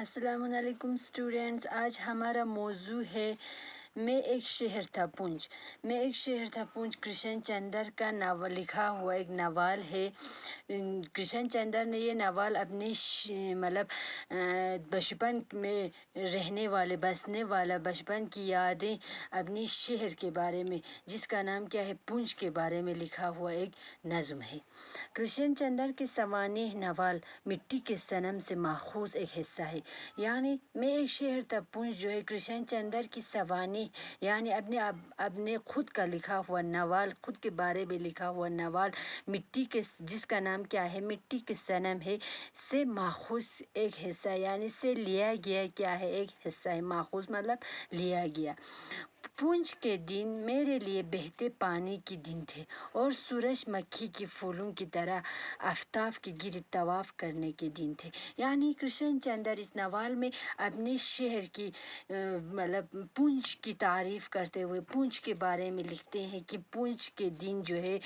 السلام علیکم اسٹوڈینٹس، آج ہمارا موضوع ہے میں ایک شہر تھا پونچھ۔ میں ایک شہر تھا پونچھ کرشن چندر کا ناول لکھا ہوا ایک ناول ہے۔ کرشن چندر نے یہ ناول اپنے بچپن میں رہنے والے بسنے والا بچپن کی یادیں اپنی شہر کے بارے میں، جس کا نام کیا ہے، پونچھ کے بارے میں لکھا ہوا ایک نظم ہے۔ کرشن چندر کے سوانح ناول مٹی کے صنم سے ماخوذ ایک حصہ ہے۔ یعنی میں ایک شہر تھا پونچھ جو ہے کرشن چندر کی سوانح یعنی اپنے خود کا لکھا ہوا ناول، خود کے بارے میں لکھا ہوا ناول مٹی کے، جس کا نام کیا ہے، مٹی کے صنم ہے، سے ماخوذ ایک حصہ، یعنی سے لیا گیا کیا ہے، ایک حصہ ہے۔ ماخوذ مطلب لیا گیا۔ پونچھ کے دن میرے لیے بہتے پانی کے دن تھے اور سورج مکھی کے پھولوں کی طرح آفتاب کے گرد طواف کرنے کے دن تھے۔ یعنی کرشن چندر اس ناول میں اپنے شہر کی پونچھ کی تعریف کرتے ہوئے پونچھ کے بارے میں لکھتے ہیں کہ پونچھ کے دن جو ہے،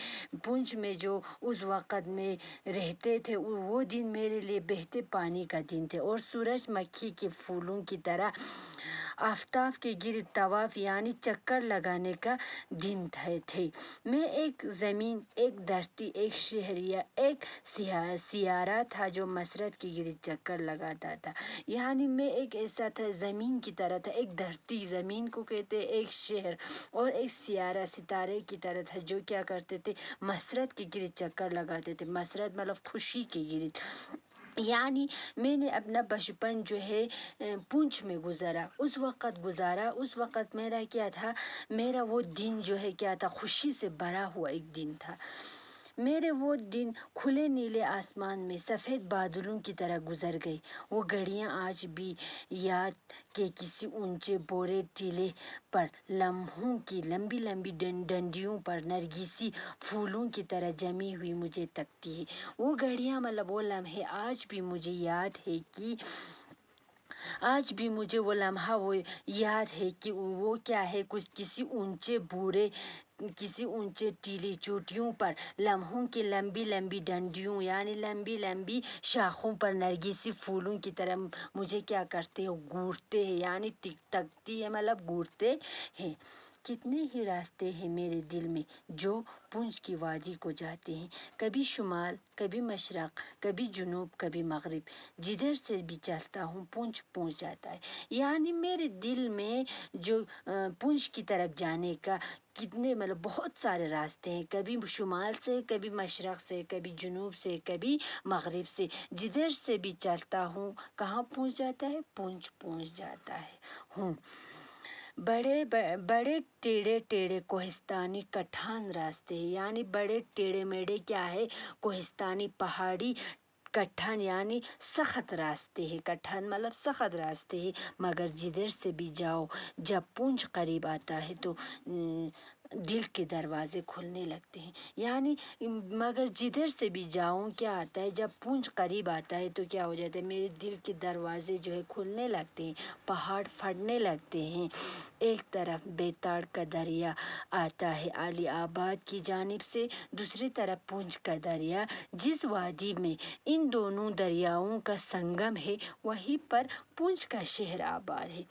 پونچھ میں جو اس وقت میں رہتے تھے وہ دن میرے لیے بہتے پانی کا دن تھے اور سورج مکھی کے پھولوں کی طرح آفتاب کے گرد طواف یعنی چکر لگانے کا دن تھے۔ میں ایک زمین، ایک دھرتی، ایک شہر یا ایک سیارہ تھا جو مسرت کے گرد چکر لگاتا تھا۔ یعنی میں ایک ایسا تھا، زمین کی طرح تھا، ایک دھرتی، زمین کو کہتے ہیں، ایک شہر اور ایک سیارہ، ستارے کی طرح تھا جو کیا کرتے تھے، مسرت کے گرد چکر لگاتے تھے۔ مسرت مطلب خوشی کے گرد۔ یعنی میں نے اپنا بچپن جو ہے پونچھ میں گزارا، اس وقت میرا کیا تھا، میرا وہ دن جو ہے کیا تھا، خوشی سے بھرا ہوا ایک دن تھا۔ میرے وہ دن کھلے نیلے آسمان میں سفید بادلوں کی طرح گزر گئے۔ وہ گھڑیاں آج بھی یاد کے کسی اونچے بورے ٹیلے پر لمحوں کی لمبی لمبی ڈنڈیوں پر نرگسی پھولوں کی طرح جمی ہوئی مجھے تکتی ہے۔ وہ گھڑیاں مطلب وہ لمحے آج بھی مجھے یاد ہے کہ آج بھی مجھے وہ لمحہ وہ یاد ہے کہ وہ کیا ہے، کسی اونچے ٹیلے چوٹیوں پر لمحوں کی لمبی لمبی ڈنڈیوں یعنی لمبی لمبی شاخوں پر نرگسی پھولوں کی طرح مجھے کیا کرتے ہو، گھورتے ہیں، یعنی تکتی ہے مطلب گھورتے ہیں۔ کتنے ہی راستے ہیں میرے دل میں جو پونچھ کی وادی کو جاتے ہیں، کبھی شمال، کبھی مشرق، کبھی جنوب، کبھی مغرب، جدھر سے بھی چلتا ہوں پونچھ پہنچ جاتا ہے۔ یعنی میرے دل میں جو پونچھ کی طرف جانے کا کتنے بہت سارے راستے ہیں، کبھی شمال سے، کبھی مشرق سے، کبھی جنوب سے، کبھی مغرب سے، جدھر سے بھی چلتا ہوں کہاں پہنچ جاتا ہے، پونچھ پہنچ جاتا ہے۔ بڑے ٹیڑھے ٹیڑھے کوہستانی کٹھان راستے ہیں، یعنی بڑے ٹیڑھے میڑھے کیا ہے، کوہستانی پہاڑی کٹھان یعنی سخت راستے ہیں، کٹھان مطلب سخت راستے ہیں، مگر جدھر سے بھی جاؤ، جب پونچھ قریب آتا ہے تو دل کے دروازے کھلنے لگتے ہیں۔ یعنی مگر جدھر سے بھی جاؤں کیا آتا ہے، جب پونچھ قریب آتا ہے تو کیا ہو جاتا ہے، میرے دل کے دروازے جو ہے کھلنے لگتے ہیں، پہاڑ پھٹنے لگتے ہیں۔ ایک طرف بیتاڑ کا دریا آتا ہے علی آباد کی جانب سے، دوسری طرف پونچھ کا دریا، جس وادی میں ان دونوں دریاؤں کا سنگم ہے وہیں پر پونچھ کا شہر آباد ہے۔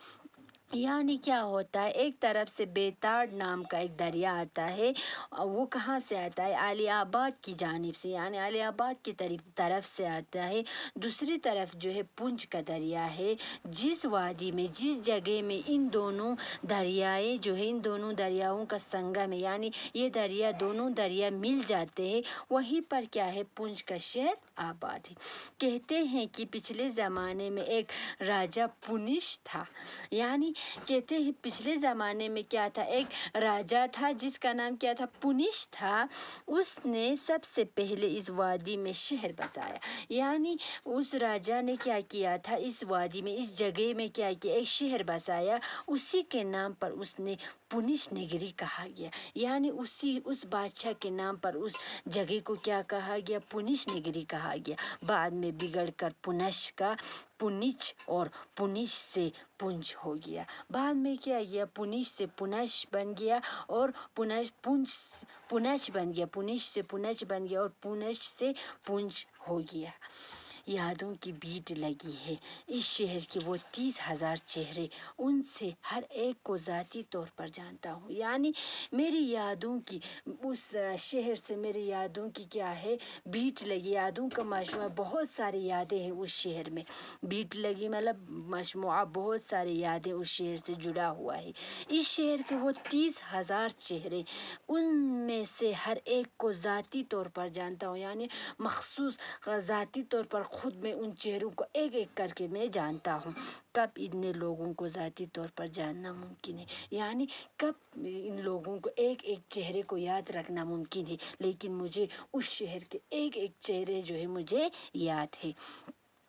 یعنی کیا ہوتا ہے، ایک طرف سے بیتاڑ نام کا ایک دریا آتا ہے، وہ کہاں سے آتا ہے، علی آباد کی جانب سے، یعنی علی آباد کی طرف سے آتا ہے۔ دوسری طرف جو ہے پونچھ کا دریا ہے، جس وادی میں، جس جگہ میں ان دونوں دریائے جو ہے، ان دونوں دریاؤں کا سنگم ہے، یعنی یہ دریا، دونوں دریا مل جاتے ہیں، وہیں پر کیا ہے، پونچھ کا شہر آباد ہے۔ کہتے ہیں کہ پچھلے زمانے میں ایک راجا پونچھ تھا، یعنی کہتے ہیں پچھلے زمانے میں کیا تھا، ایک راجا تھا جس کا نام کیا تھا، پونچھ تھا۔ اس نے سب سے پہلے اس وادی میں شہر بسایا، یعنی اس راجا نے کیا کیا تھا، اس وادی میں، اس جگہ میں کیا کیا، ایک شہر بسایا، اسی کے نام پر اس نے پونچھ نگری کہا گیا، یعنی اس بادشاہ کے نام پر اس جگہ کو کیا کہا گیا، پونچھ نگری کہا گیا۔ بعد میں بگڑ کر پونچھ اور پونچھ سے پونچھ ہو گیا۔ بعد میں کیا گیا، پونچھ سے پونچھ بن گیا اور پونچھ بن گیا، پونچھ سے پونچھ بن گیا اور پونچھ سے پونچھ ہو گیا۔ यादों की बीट लगी है। इस शहर के वो 30,000 चेहरे, उनसे हर एक को ज़ाती तौर पर जानता हूँ। यानी मेरी यादों की उस शहर से मेरी यादों की क्या है, बीट लगी, यादों का मजमुआ, बहुत सारी यादें हैं उस शहर में। बीट लगी मतलब मजमुआ, बहुत सारी यादें उस शहर से जुड़ा हुआ है। इस शहर के वो 30,000 चेहरे, उनमें से हर एक को ज़ाती तौर पर जानता हूँ। यानी मखसूस ज़ाती तौर पर ख़ुद में उन चेहरों को एक एक करके मैं जानता हूँ। कब इतने लोगों को ज़ाती तौर पर जानना मुमकिन है, यानी कब इन लोगों को एक एक चेहरे को याद रखना मुमकिन है, लेकिन मुझे उस शहर के एक एक चेहरे जो है मुझे याद है।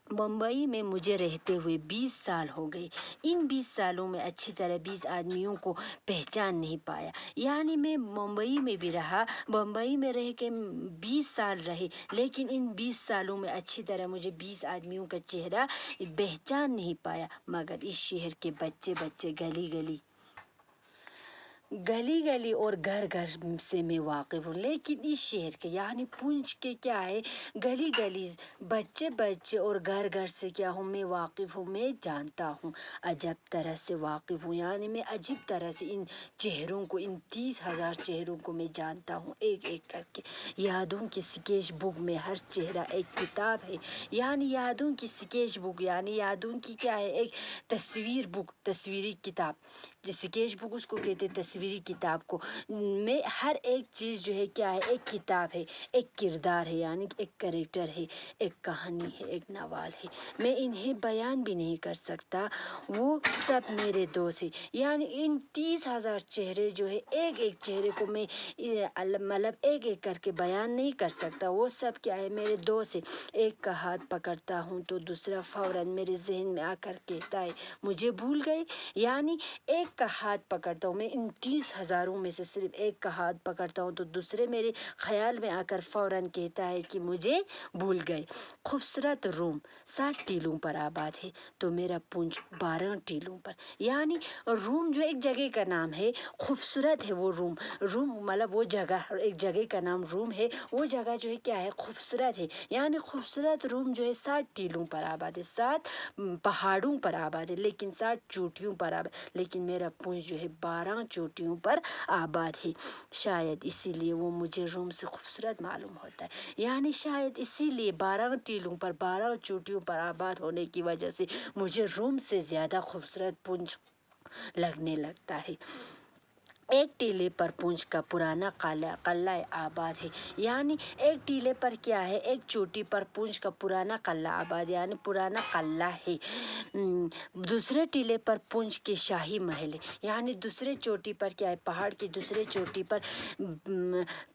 मुंबई में मुझे रहते हुए 20 साल हो गए। इन 20 सालों में अच्छी तरह 20 आदमियों को पहचान नहीं पाया। यानी मैं मुंबई में भी रहा, मुंबई में रह के 20 साल रहे, लेकिन इन 20 सालों में अच्छी तरह मुझे 20 आदमियों का चेहरा पहचान नहीं पाया। मगर इस शहर के बच्चे बच्चे, गली गली, गली गली और घर घर से मैं वाकिफ़ हूँ। लेकिन इस शहर के यानी पुंछ के क्या है, गली गली, बच्चे बच्चे और घर घर से क्या हूँ, मैं वाकिफ़ हूँ, मैं जानता हूँ, अजब तरह से वाकिफ़ हूँ। यानी मैं अजीब तरह से इन चेहरों को, इन 30,000 चेहरों को मैं जानता हूँ एक एक करके। यादों की स्केच बुक में हर चेहरा एक किताब है। यानी यादों की स्केच बुक, यानी यादों की क्या है, एक तस्वीर बुक, तस्वीरी किताब। स्केच बुक उसको कहते हैं, तस्वीरी किताब को। में हर एक चीज़ जो है क्या है, एक किताब है, एक किरदार है, यानी एक कैरेक्टर है, एक कहानी है, एक नवाल है। मैं इन्हें बयान भी नहीं कर सकता, वो सब मेरे दोस्त हैं। यानी इन 30,000 चेहरे जो है, एक एक चेहरे को मैं मतलब एक एक करके बयान नहीं कर सकता। वो सब क्या है, मेरे दोस्त हैं। एक का हाथ पकड़ता हूँ तो दूसरा फ़ौरन मेरे जहन में आकर कहता है मुझे भूल गए। यानी एक का हाथ पकड़ता हूँ मैं, इन 30,000 में से सिर्फ एक का हाथ पकड़ता हूँ तो दूसरे मेरे ख्याल में आकर फ़ौरन कहता है कि मुझे भूल गए। खूबसूरत रूम 60 टीलों पर आबाद है तो मेरा पुंछ 12 टीलों पर। यानी रूम जो एक जगह का नाम है, खूबसूरत है वो रूम। रूम मतलब वो जगह, एक जगह का नाम रूम है, वो जगह जो है क्या है, खूबसूरत है। यानी खूबसूरत रूम जो है 60 टीलों पर आबाद है, 7 पहाड़ों पर आबाद है, लेकिन 60 चोटियों पर आबाद। लेकिन मेरा पुंछ जो है 12 चोटियों पर आबाद है। शायद इसीलिए वो मुझे रोम से खूबसूरत मालूम होता है। यानी शायद इसीलिए 12 टीलों पर, 12 चोटियों पर आबाद होने की वजह से मुझे रोम से ज़्यादा खूबसूरत पुंछ लगने लगता है। एक टीले पर पुंछ का पुराना कल्ला आबाद है। यानी एक टीले पर क्या है, एक चोटी पर पुंछ का पुराना कल्ला आबाद, यानी पुराना कल्ला है। दूसरे टीले पर पुंछ के शाही महल है। यानी दूसरे चोटी पर क्या है, पहाड़ की दूसरे चोटी पर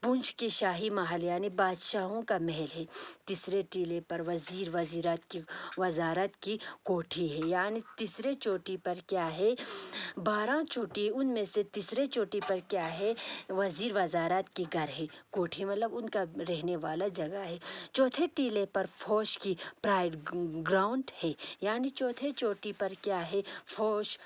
पुंछ के शाही महल यानी बादशाहों का महल है। तीसरे टीले पर वजारत की कोठी है। यानी तीसरे चोटी पर क्या है, 12 चोटी, उनमें से तीसरे चोटी पर क्या है, वजीर वजारत की घर है। कोठी मतलब उनका रहने वाला जगह है। चौथे टीले पर फौज की परेड ग्राउंड है। यानी चौथे चोटी पर क्या है, फौज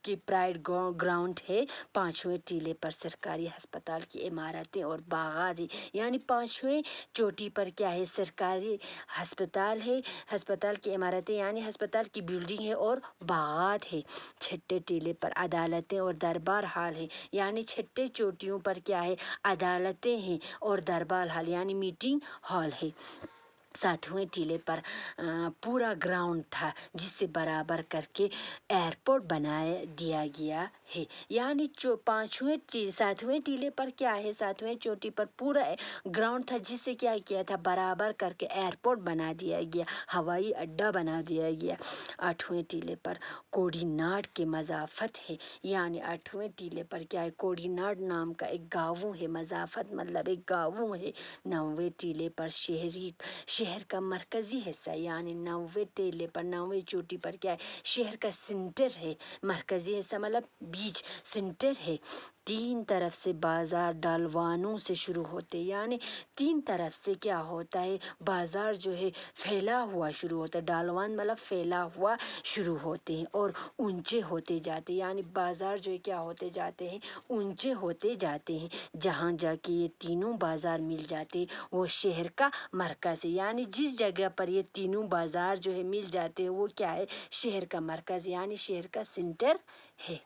की परेड ग्राउंड है। पांचवें टीले पर सरकारी अस्पताल की इमारतें और बागात है। यानी पांचवें चोटी पर क्या है, सरकारी अस्पताल है, अस्पताल की इमारतें यानी अस्पताल की बिल्डिंग है और बागात है। छठे टीले पर अदालतें और दरबार हाल है। यानी छठे चोटियों पर क्या है, अदालतें हैं और दरबार हाल यानी मीटिंग हॉल है। सातवें टीले पर पूरा ग्राउंड था जिसे बराबर करके एयरपोर्ट बनाया दिया गया है। यानी सातवें टीले पर क्या है, सातवें चोटी पर पूरा ग्राउंड था जिसे क्या किया था, बराबर करके एयरपोर्ट बना दिया गया, हवाई अड्डा बना दिया गया। आठवें टीले पर कोडीनाड के मज़ाफ़त है। यानी आठवें टीले पर क्या है, कोडीनाड नाम का एक गाँव है, मज़ाफ़त मतलब एक गाँव है। नौवें टीले पर शहर का मरकज़ी हिस्सा, यानी 90 टीले पर, 90 चोटी पर क्या है, शहर का सेंटर है, मरकज़ी हिस्सा मतलब बीच सेंटर है। तीन तरफ से बाजार डालवानों से शुरू होते, यानी तीन तरफ से क्या होता है, बाजार जो है फैला हुआ शुरू होता है। डालवान मतलब फैला हुआ शुरू होते हैं और ऊंचे होते जाते हैं, यानी बाजार जो है क्या होते जाते हैं, ऊंचे होते जाते हैं। जहाँ जाके ये तीनों बाजार मिल जाते वो शहर का मरकज है, यानी जिस जगह पर ये तीनों बाजार जो है मिल जाते हैं वो क्या है, शहर का मरकज यानी शहर का सेंटर है।